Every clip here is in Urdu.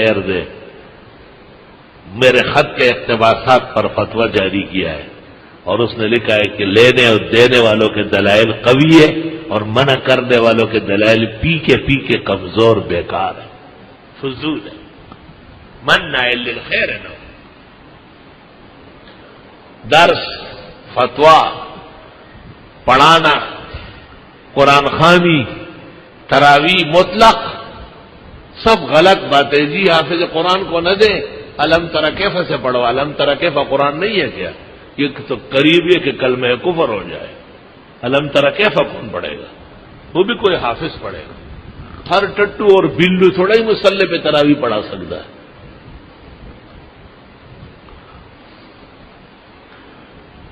خیر دے، میرے خط کے اقتباسات پر فتویٰ جاری کیا ہے، اور اس نے لکھا ہے کہ لینے اور دینے والوں کے دلائل قوی ہے اور منع کرنے والوں کے دلائل پی کے کمزور بیکار ہے، فضول ہے، منع للخیر ہے نا۔ درس، فتویٰ، پڑھانا، قرآن خوانی، تراویح مطلق سب غلط باتیں۔ جی حافظ قرآن کو نہ دیں، علم تری کیف سے پڑھو، علم تری کیف قرآن نہیں ہے کیا؟ یہ تو قریب ہے کہ کلمہ کفر ہو جائے۔ علم تری کیف کون پڑھے گا؟ وہ بھی کوئی حافظ پڑھے گا؟ ہر ٹٹو اور بلو تھوڑا ہی مصلی پہ تراویح پڑھا سکتا ہے۔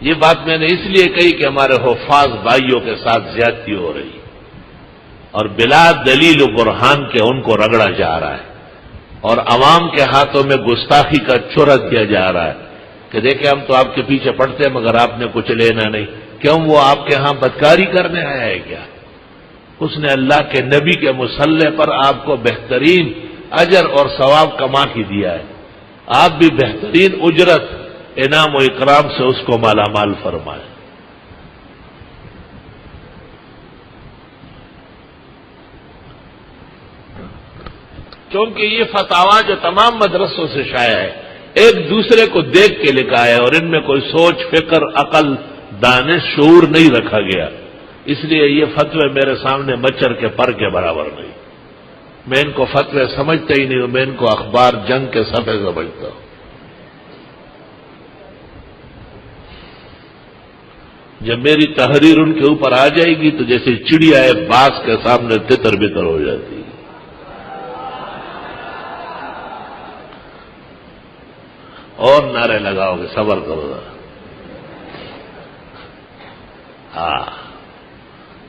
یہ بات میں نے اس لیے کہی کہ ہمارے حفاظ بھائیوں کے ساتھ زیادتی ہو رہی اور بلا دلیل و برہان کے ان کو رگڑا جا رہا ہے، اور عوام کے ہاتھوں میں گستاخی کا چھرا دیا جا رہا ہے کہ دیکھیں ہم تو آپ کے پیچھے پڑتے ہیں مگر آپ نے کچھ لینا نہیں۔ کیوں؟ وہ آپ کے ہاں بدکاری کرنے آیا ہے کیا؟ اس نے اللہ کے نبی کے مصلی پر آپ کو بہترین اجر اور ثواب کما کے دیا ہے، آپ بھی بہترین اجرت، انعام و اکرام سے اس کو مالا مال فرمائے۔ کیونکہ یہ فتاویٰ جو تمام مدرسوں سے شائع ہے ایک دوسرے کو دیکھ کے لکھا ہے، اور ان میں کوئی سوچ، فکر، عقل، دانش، شعور نہیں رکھا گیا، اس لیے یہ فتوے میرے سامنے مچھر کے پر کے برابر نہیں۔ میں ان کو فتوے سمجھتا ہی نہیں ہوں، میں ان کو اخبار جنگ کے صفحے سمجھتا ہوں۔ جب میری تحریر ان کے اوپر آ جائے گی تو جیسے چڑیا ہے باز کے سامنے تتر بتر ہو جاتی ہے۔ اور نعرے لگاؤ گے، صبر کرو گا۔ ہاں،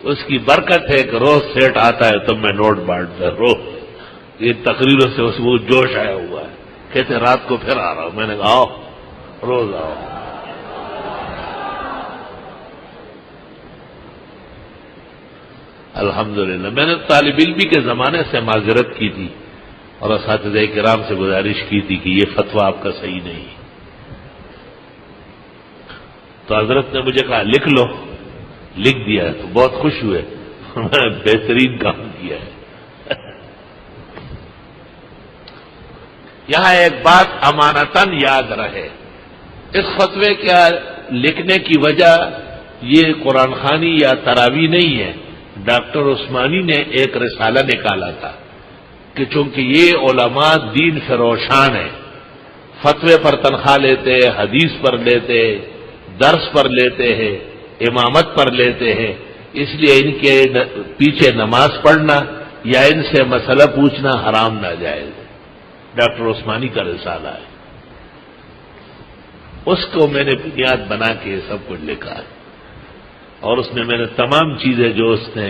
اس کی برکت ہے کہ روز سیٹ آتا ہے تم میں نوٹ بانٹتے روز۔ یہ تقریروں سے اس کو جوش آیا ہوا ہے، کہتے رات کو پھر آ رہا ہوں۔ میں نے کہا آؤ، روز آؤ۔ الحمدللہ میں نے طالب علمی کے زمانے سے معذرت کی تھی اور اساتذہ کرام سے گزارش کی تھی کہ یہ فتویٰ آپ کا صحیح نہیں، تو حضرت نے مجھے کہا لکھ لو، لکھ دیا ہے، تو بہت خوش ہوئے، میں نے بہترین کام کیا ہے۔ یہاں ایک بات امانتاً یاد رہے، اس فتوے کا لکھنے کی وجہ یہ قرآن خوانی یا تراویح نہیں ہے۔ ڈاکٹر عثمانی نے ایک رسالہ نکالا تھا کہ چونکہ یہ علماء دین فروشان ہیں، فتوے پر تنخواہ لیتے، حدیث پر لیتے، درس پر لیتے ہیں، امامت پر لیتے ہیں، اس لیے ان کے پیچھے نماز پڑھنا یا ان سے مسئلہ پوچھنا حرام ناجائز ہے۔ ڈاکٹر عثمانی کا رسالہ ہے، اس کو میں نے بنیاد بنا کے یہ سب کچھ لکھا ہے، اور اس میں نے تمام چیزیں جو اس نے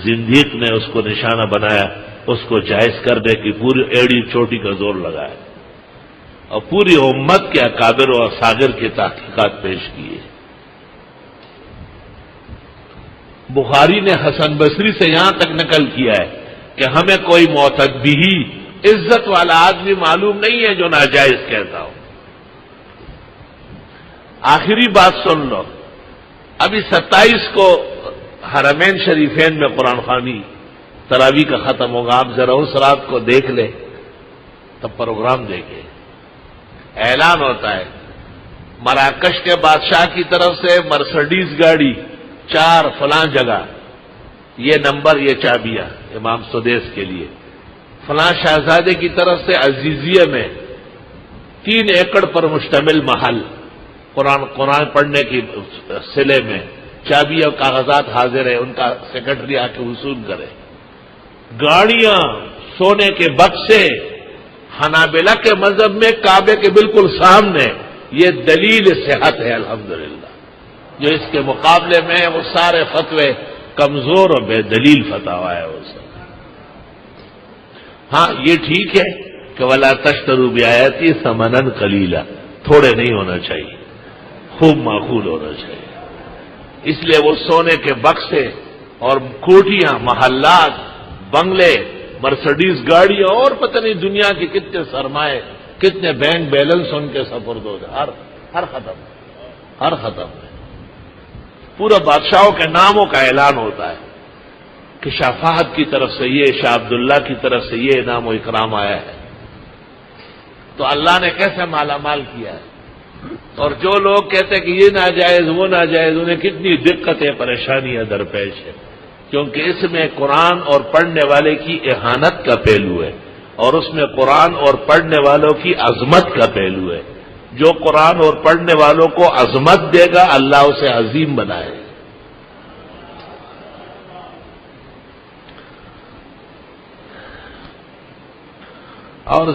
زندیق نے اس کو نشانہ بنایا اس کو جائز کرنے کی پوری ایڑی چوٹی کا زور لگایا، اور پوری امت کے اکابر و اصاغر کی تحقیقات پیش کیے۔ بخاری نے حسن بصری سے یہاں تک نقل کیا ہے کہ ہمیں کوئی معتد بھی عزت والا آدمی معلوم نہیں ہے جو ناجائز کہتا ہو۔ آخری بات سن لو، ابھی 27 کو حرمین شریفین میں قرآن خوانی تراویح کا ختم ہوگا، آپ ذرا اس رات کو دیکھ لیں، تب پروگرام دیکھیں، اعلان ہوتا ہے مراکش کے بادشاہ کی طرف سے مرسڈیز گاڑی 4 فلاں جگہ، یہ نمبر، یہ چابیاں امام سدیس کے لیے، فلاں شہزادے کی طرف سے عزیزیہ میں 3 ایکڑ پر مشتمل محل، قرآن پڑھنے کی سلے میں چابی اور کاغذات حاضر ہیں، ان کا سیکرٹری آ کے وصول کرے۔ گاڑیاں، سونے کے بکسے، حنابلہ کے مذہب میں کعبے کے بالکل سامنے، یہ دلیل صحت ہے الحمدللہ۔ جو اس کے مقابلے میں وہ سارے فتوے کمزور اور بے دلیل فتاوی ہے وہ سب۔ ہاں یہ ٹھیک ہے کہ وَلَا تَشْتَرُوا بِآيَاتِي ثَمَنًا قَلِيلًا، تھوڑے نہیں ہونا چاہیے، خوب معقول ہونا چاہیے۔ اس لیے وہ سونے کے بکسے اور کوٹیاں، محلات، بنگلے مرسڈیز گاڑی اور پتہ نہیں دنیا کے کتنے سرمائے، کتنے بینک بیلنس ان کے سپرد ہو جائے، ہر ختم پورا بادشاہوں کے ناموں کا اعلان ہوتا ہے کہ شاہ فہد کی طرف سے یہ، شاہ عبداللہ کی طرف سے یہ انعام و اکرام آیا ہے۔ تو اللہ نے کیسے مالا مال کیا ہے۔ اور جو لوگ کہتے ہیں کہ یہ ناجائز وہ ناجائز، انہیں کتنی دقتیں پریشانیاں درپیش ہے، کیونکہ اس میں قرآن اور پڑھنے والے کی اہانت کا پہلو ہے، اور اس میں قرآن اور پڑھنے والوں کی عظمت کا پہلو ہے۔ جو قرآن اور پڑھنے والوں کو عظمت دے گا اللہ اسے عظیم بنائے۔ اور